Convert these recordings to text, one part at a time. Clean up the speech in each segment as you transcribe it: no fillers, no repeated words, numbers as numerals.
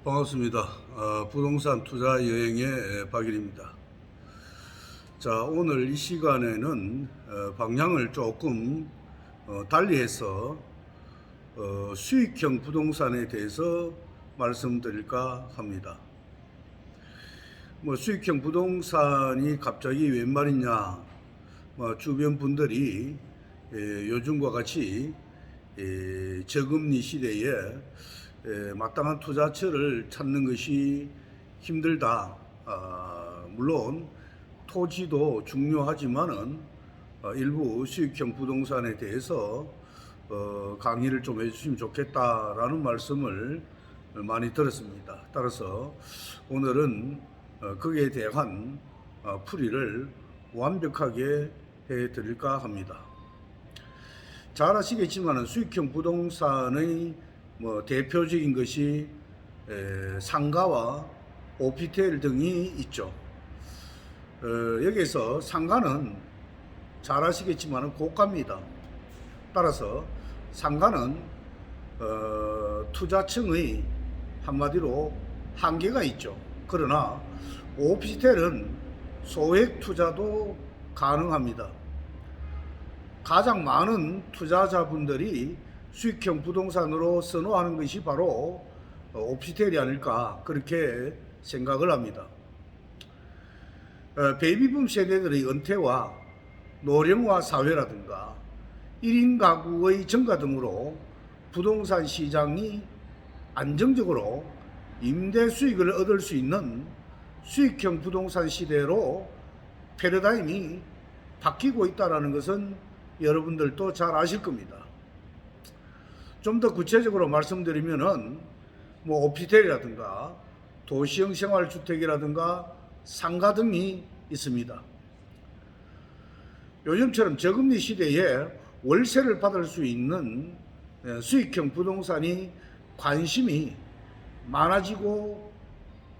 반갑습니다. 부동산 투자 여행의 박일입니다. 자, 오늘 이 시간에는 방향을 조금 달리해서 수익형 부동산에 대해서 말씀드릴까 합니다. 수익형 부동산이 갑자기 웬 말이냐, 주변 분들이 요즘과 같이 저금리 시대에 마땅한 투자처를 찾는 것이 힘들다. 물론 토지도 중요하지만은 일부 수익형 부동산에 대해서 강의를 좀 해주시면 좋겠다라는 말씀을 많이 들었습니다. 따라서 오늘은 거기에 대한 풀이를 완벽하게 해드릴까 합니다. 잘 아시겠지만 수익형 부동산의 대표적인 것이 상가와 오피스텔 등이 있죠. 여기에서 상가는 잘 아시겠지만 고가입니다. 따라서 상가는 투자층의 한마디로 한계가 있죠. 그러나 오피스텔은 소액 투자도 가능합니다. 가장 많은 투자자분들이 수익형 부동산으로 선호하는 것이 바로 오피스텔이 아닐까 그렇게 생각을 합니다. 베이비붐 세대들의 은퇴와 노령화 사회라든가 1인 가구의 증가 등으로 부동산 시장이 안정적으로 임대 수익을 얻을 수 있는 수익형 부동산 시대로 패러다임이 바뀌고 있다는 것은 여러분들도 잘 아실 겁니다. 좀 더 구체적으로 말씀드리면은 오피스텔이라든가 도시형 생활주택이라든가 상가 등이 있습니다. 요즘처럼 저금리 시대에 월세를 받을 수 있는 수익형 부동산이 관심이 많아지고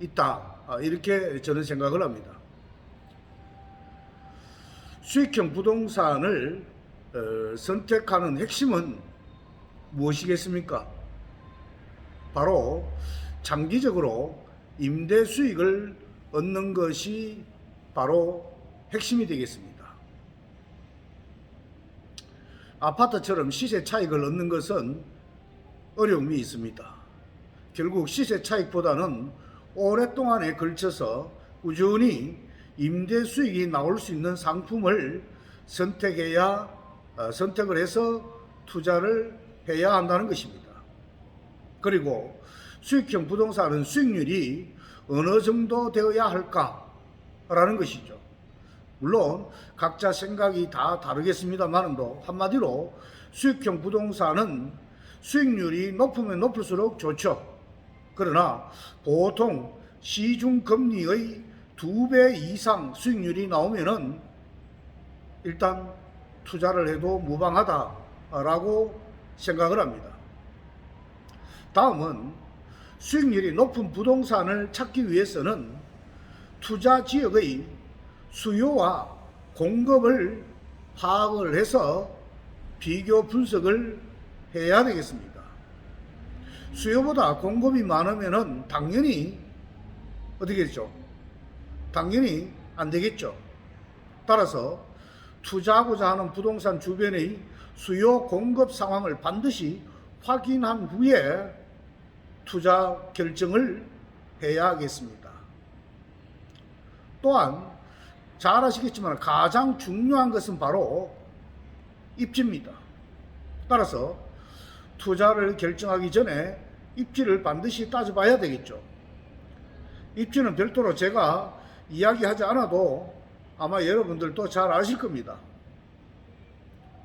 있다. 이렇게 저는 생각을 합니다. 수익형 부동산을 선택하는 핵심은 무엇이겠습니까? 바로 장기적으로 임대 수익을 얻는 것이 바로 핵심이 되겠습니다. 아파트처럼 시세 차익을 얻는 것은 어려움이 있습니다. 결국 시세 차익보다는 오랫동안에 걸쳐서 꾸준히 임대 수익이 나올 수 있는 상품을 선택을 해서 투자를 해야 한다는 것입니다. 그리고 수익형 부동산은 수익률이 어느 정도 되어야 할까라는 것이죠. 물론 각자 생각이 다 다르겠습니다만도 한마디로 수익형 부동산은 수익률이 높으면 높을수록 좋죠. 그러나 보통 시중 금리의 2배 이상 수익률이 나오면은 일단 투자를 해도 무방하다라고 생각을 합니다. 다음은 수익률이 높은 부동산을 찾기 위해서는 투자 지역의 수요와 공급을 파악을 해서 비교 분석을 해야 되겠습니다. 수요보다 공급이 많으면은 당연히 어떻겠죠? 당연히 안 되겠죠. 따라서 투자하고자 하는 부동산 주변의 수요 공급 상황을 반드시 확인한 후에 투자 결정을 해야 하겠습니다. 또한 잘 아시겠지만 가장 중요한 것은 바로 입지입니다. 따라서 투자를 결정하기 전에 입지를 반드시 따져봐야 되겠죠. 입지는 별도로 제가 이야기하지 않아도 아마 여러분들도 잘 아실 겁니다.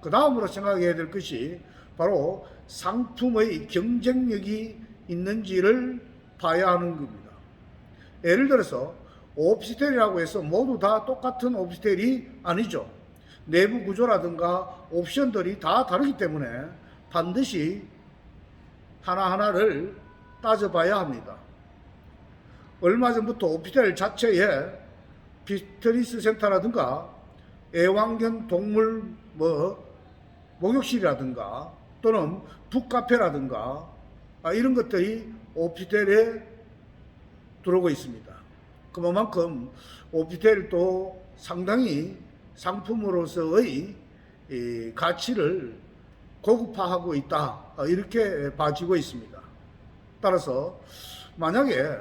그 다음으로 생각해야 될 것이 바로 상품의 경쟁력이 있는지를 봐야 하는 겁니다. 예를 들어서 오피스텔이라고 해서 모두 다 똑같은 오피스텔이 아니죠. 내부 구조라든가 옵션들이 다 다르기 때문에 반드시 하나하나를 따져봐야 합니다. 얼마 전부터 오피스텔 자체에 피트니스 센터라든가 애완견 동물 목욕실이라든가 또는 북카페라든가 이런 것들이 오피스텔에 들어오고 있습니다. 그만큼 오피텔도 상당히 상품으로서의 가치를 고급화하고 있다, 이렇게 봐지고 있습니다. 따라서 만약에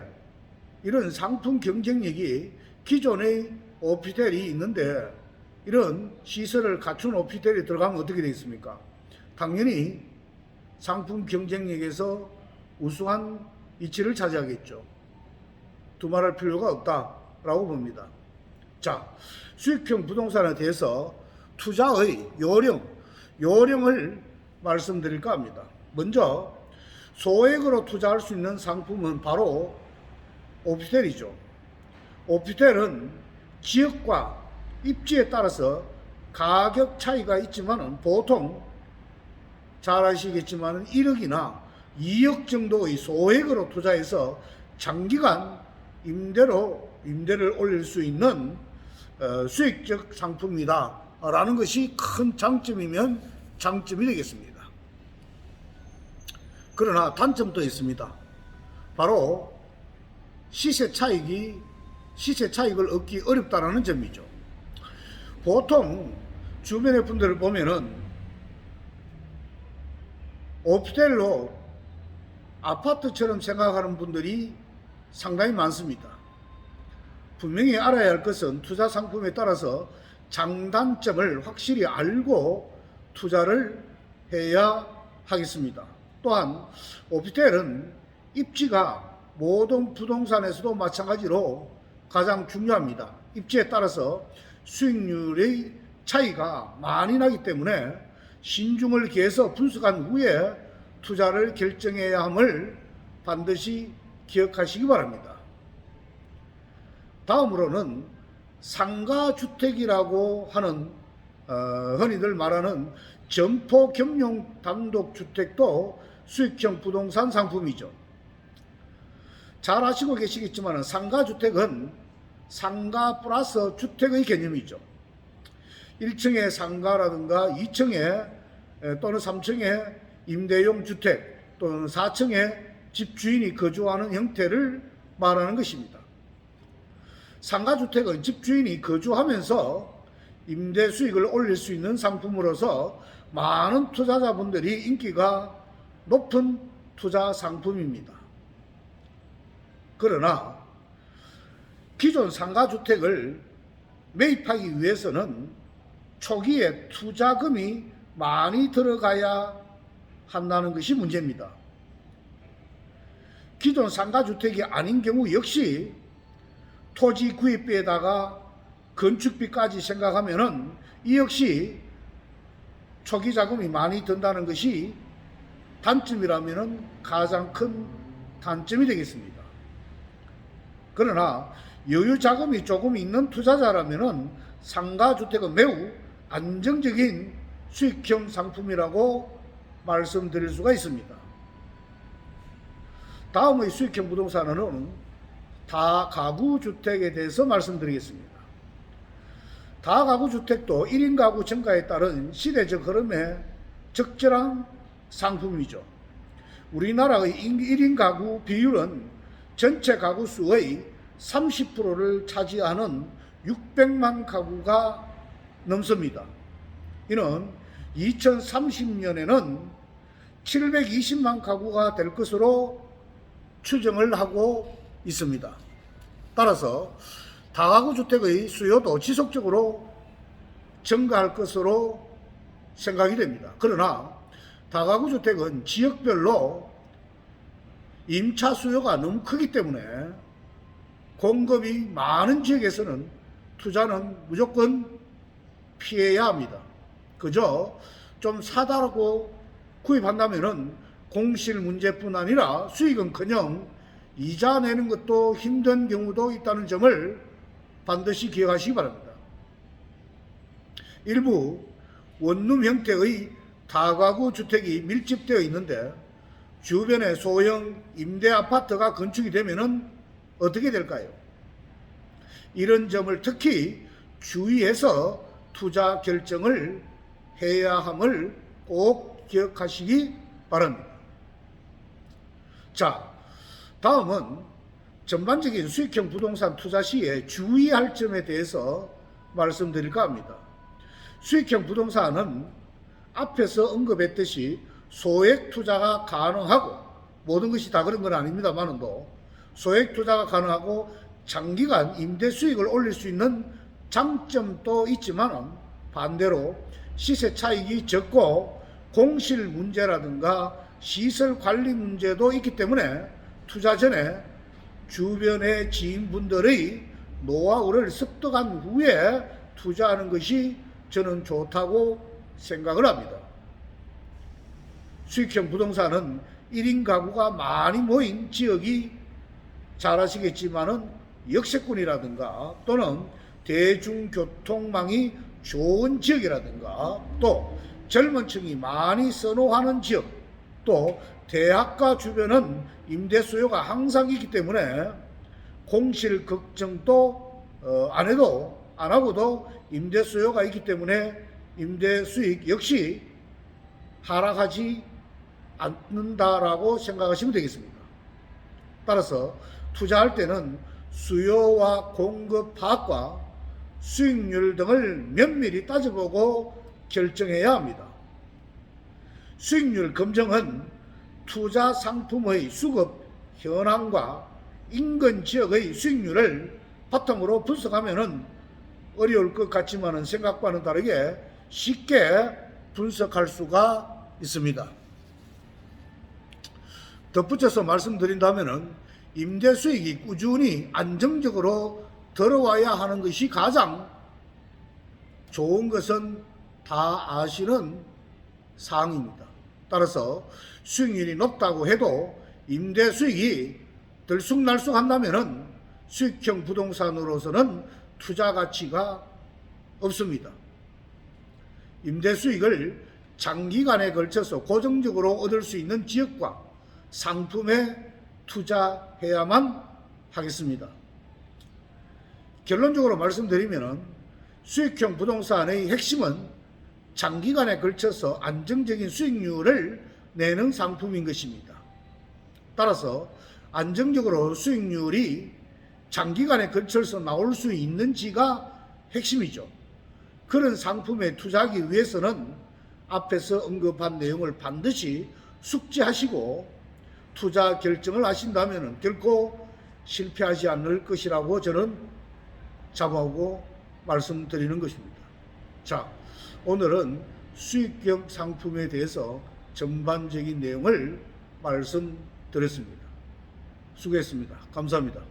이런 상품 경쟁력이 기존의 오피텔이 있는데 이런 시설을 갖춘 오피텔에 들어가면 어떻게 되겠습니까? 당연히 상품 경쟁력에서 우수한 위치를 차지하겠죠. 두말할 필요가 없다라고 봅니다. 자, 수익형 부동산에 대해서 투자의 요령을 말씀드릴까 합니다. 먼저 소액으로 투자할 수 있는 상품은 바로 오피텔이죠. 오피텔은 지역과 입지에 따라서 가격 차이가 있지만 보통 잘 아시겠지만 1억이나 2억 정도의 소액으로 투자해서 장기간 임대를 올릴 수 있는 수익적 상품이다 라는 것이 큰 장점이면 장점이 되겠습니다. 그러나 단점도 있습니다. 바로 시세 차익을 얻기 어렵다라는 점이죠. 보통 주변의 분들을 보면은 오피텔로 아파트처럼 생각하는 분들이 상당히 많습니다. 분명히 알아야 할 것은 투자 상품에 따라서 장단점을 확실히 알고 투자를 해야 하겠습니다. 또한 오피텔은 입지가 모든 부동산에서도 마찬가지로 가장 중요합니다. 입지에 따라서 수익률의 차이가 많이 나기 때문에 신중을 기해서 분석한 후에 투자를 결정해야 함을 반드시 기억하시기 바랍니다. 다음으로는 상가주택이라고 하는 흔히들 말하는 점포 겸용 단독주택도 수익형 부동산 상품이죠. 잘 아시고 계시겠지만 상가주택은 상가 플러스 주택의 개념이죠. 1층에 상가라든가 2층에 또는 3층에 임대용 주택 또는 4층에 집주인이 거주하는 형태를 말하는 것입니다. 상가주택은 집주인이 거주하면서 임대 수익을 올릴 수 있는 상품으로서 많은 투자자분들이 인기가 높은 투자 상품입니다. 그러나 기존 상가주택을 매입하기 위해서는 초기에 투자금이 많이 들어가야 한다는 것이 문제입니다. 기존 상가주택이 아닌 경우 역시 토지 구입비에다가 건축비까지 생각하면은 이 역시 초기 자금이 많이 든다는 것이 단점이라면은 가장 큰 단점이 되겠습니다. 그러나 여유 자금이 조금 있는 투자자라면은 상가주택은 매우 안정적인 수익형 상품이라고 말씀드릴 수가 있습니다. 다음의 수익형 부동산은 다가구주택에 대해서 말씀드리겠습니다. 다가구주택도 1인 가구 증가에 따른 시대적 흐름에 적절한 상품이죠. 우리나라의 1인 가구 비율은 전체 가구 수의 30%를 차지하는 600만 가구가 넘습니다. 이는 2030년에는 720만 가구가 될 것으로 추정을 하고 있습니다. 따라서 다가구 주택의 수요도 지속적으로 증가할 것으로 생각이 됩니다. 그러나 다가구 주택은 지역별로 임차 수요가 너무 크기 때문에 공급이 많은 지역에서는 투자는 무조건 피해야 합니다. 그저 좀 사다라고 구입한다면은 공실 문제뿐 아니라 수익은커녕 이자 내는 것도 힘든 경우도 있다는 점을 반드시 기억하시기 바랍니다. 일부 원룸 형태의 다가구 주택이 밀집되어 있는데 주변에 소형 임대 아파트가 건축이 되면은 어떻게 될까요? 이런 점을 특히 주의해서 투자 결정을 해야 함을 꼭 기억하시기 바랍니다. 자, 다음은 전반적인 수익형 부동산 투자 시에 주의할 점에 대해서 말씀드릴까 합니다. 수익형 부동산은 앞에서 언급했듯이 소액 투자가 가능하고, 모든 것이 다 그런 건 아닙니다만도 소액 투자가 가능하고 장기간 임대 수익을 올릴 수 있는 장점도 있지만, 반대로 시세 차익이 적고 공실 문제라든가 시설 관리 문제도 있기 때문에 투자 전에 주변의 지인분들의 노하우를 습득한 후에 투자하는 것이 저는 좋다고 생각을 합니다. 수익형 부동산은 1인 가구가 많이 모인 지역이 잘 아시겠지만은 역세권이라든가 또는 대중교통망이 좋은 지역이라든가 또 젊은 층이 많이 선호하는 지역, 또 대학가 주변은 임대 수요가 항상 있기 때문에 공실 걱정도 안 하고도 임대 수요가 있기 때문에 임대 수익 역시 하락하지 않는다라고 생각하시면 되겠습니다. 따라서 투자할 때는 수요와 공급 파악과 수익률 등을 면밀히 따져보고 결정해야 합니다. 수익률 검증은 투자 상품의 수급 현황과 인근 지역의 수익률을 바탕으로 분석하면 어려울 것 같지만 생각과는 다르게 쉽게 분석할 수가 있습니다. 덧붙여서 말씀드린다면 임대 수익이 꾸준히 안정적으로 들어와야 하는 것이 가장 좋은 것은 다 아시는 사항입니다. 따라서 수익률이 높다고 해도 임대 수익이 들쑥날쑥한다면 수익형 부동산으로서는 투자 가치가 없습니다. 임대 수익을 장기간에 걸쳐서 고정적으로 얻을 수 있는 지역과 상품에 투자해야만 하겠습니다. 결론적으로 말씀드리면 수익형 부동산의 핵심은 장기간에 걸쳐서 안정적인 수익률을 내는 상품인 것입니다. 따라서 안정적으로 수익률이 장기간에 걸쳐서 나올 수 있는지가 핵심이죠. 그런 상품에 투자하기 위해서는 앞에서 언급한 내용을 반드시 숙지하시고 투자 결정을 하신다면 결코 실패하지 않을 것이라고 저는 자부하고 말씀드리는 것입니다. 자, 오늘은 수익형 상품에 대해서 전반적인 내용을 말씀드렸습니다. 수고했습니다. 감사합니다.